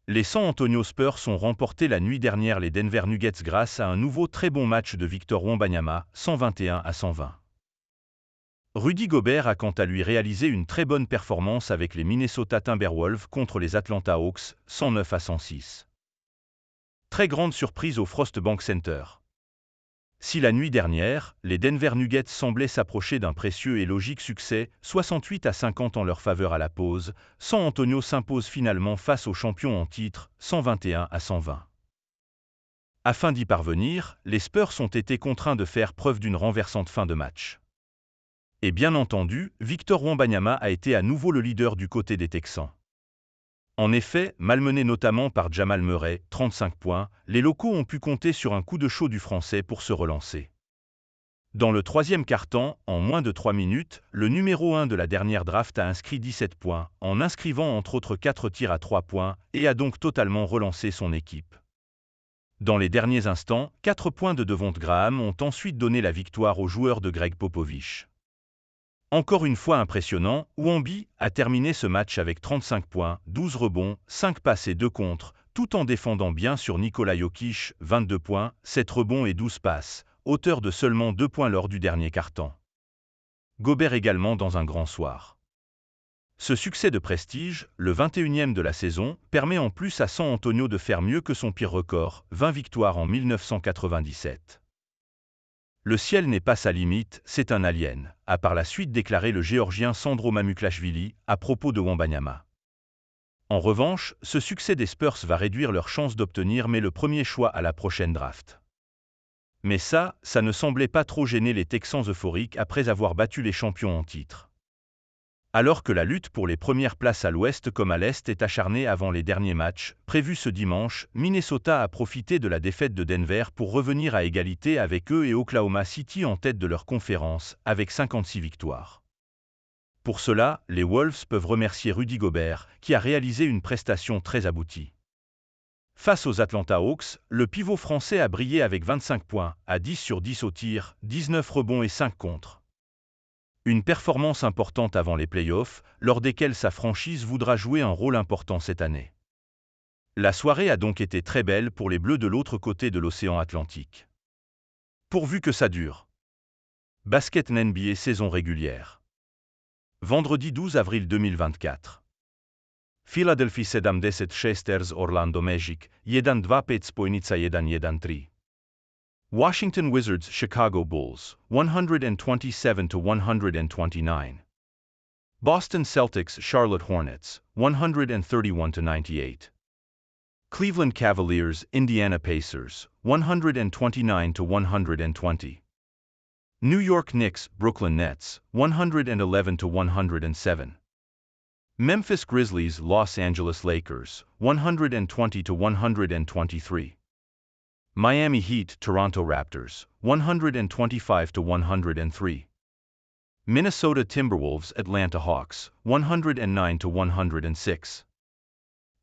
Les San Antonio Spurs ont remporté la nuit dernière les Denver Nuggets grâce à un nouveau très bon match de Victor Wembanyama, 121-120. Rudy Gobert a quant à lui réalisé une très bonne performance avec les Minnesota Timberwolves contre les Atlanta Hawks, 109-106. Très grande surprise au Frost Bank Center. Si la nuit dernière, les Denver Nuggets semblaient s'approcher d'un précieux et logique succès, 68-50 en leur faveur à la pause, San Antonio s'impose finalement face aux champions en titre, 121-120. Afin d'y parvenir, les Spurs ont été contraints de faire preuve d'une renversante fin de match. Et bien entendu, Victor Wembanyama a été à nouveau le leader du côté des Texans. En effet, malmenés notamment par Jamal Murray, 35 points, les locaux ont pu compter sur un coup de chaud du Français pour se relancer. Dans le troisième quart-temps, en moins de 3 minutes, le numéro 1 de la dernière draft a inscrit 17 points, en inscrivant entre autres 4 tirs à 3 points, et a donc totalement relancé son équipe. Dans les derniers instants, 4 points de Devonte Graham ont ensuite donné la victoire aux joueurs de Greg Popovich. Encore une fois impressionnant, Wemby a terminé ce match avec 35 points, 12 rebonds, 5 passes et 2 contres, tout en défendant bien sur Nikola Jokic, 22 points, 7 rebonds et 12 passes, auteur de seulement 2 points lors du dernier quart-temps. Gobert également dans un grand soir. Ce succès de prestige, le 21e de la saison, permet en plus à San Antonio de faire mieux que son pire record, 20 victoires en 1997. Le ciel n'est pas sa limite, c'est un alien, a par la suite déclaré le Géorgien Sandro Mamukelashvili à propos de Wembanyama. En revanche, ce succès des Spurs va réduire leurs chances d'obtenir le premier choix à la prochaine draft. Mais ça ne semblait pas trop gêner les Texans euphoriques après avoir battu les champions en titre. Alors que la lutte pour les premières places à l'ouest comme à l'est est acharnée avant les derniers matchs, prévus ce dimanche, Minnesota a profité de la défaite de Denver pour revenir à égalité avec eux et Oklahoma City en tête de leur conférence, avec 56 victoires. Pour cela, les Wolves peuvent remercier Rudy Gobert, qui a réalisé une prestation très aboutie. Face aux Atlanta Hawks, le pivot français a brillé avec 25 points, à 10 sur 10 au tir, 19 rebonds et 5 contres. Une performance importante avant les playoffs, lors desquels sa franchise voudra jouer un rôle important cette année. La soirée a donc été très belle pour les Bleus de l'autre côté de l'océan Atlantique. Pourvu que ça dure. Basket NBA saison régulière. Vendredi 12 avril 2024. Philadelphia 76ers Orlando Magic, 1-2-1-1-1-3. Washington Wizards Chicago Bulls, 127-129. Boston Celtics Charlotte Hornets, 131-98. Cleveland Cavaliers Indiana Pacers, 129-120. New York Knicks Brooklyn Nets, 111-107. Memphis Grizzlies Los Angeles Lakers, 120-123. Miami Heat Toronto Raptors, 125-103. Minnesota Timberwolves Atlanta Hawks, 109-106.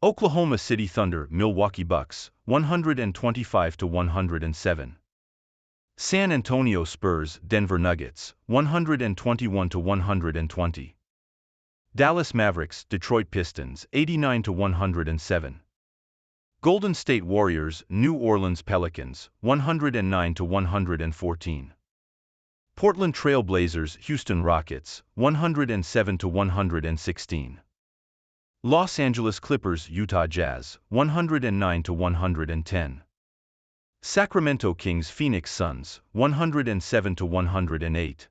Oklahoma City Thunder Milwaukee Bucks, 125-107. San Antonio Spurs Denver Nuggets, 121-120. Dallas Mavericks Detroit Pistons, 89-107. Golden State Warriors New Orleans Pelicans, 109-114. Portland Trail Blazers Houston Rockets, 107-116. Los Angeles Clippers Utah Jazz, 109-110. Sacramento Kings Phoenix Suns, 107-108.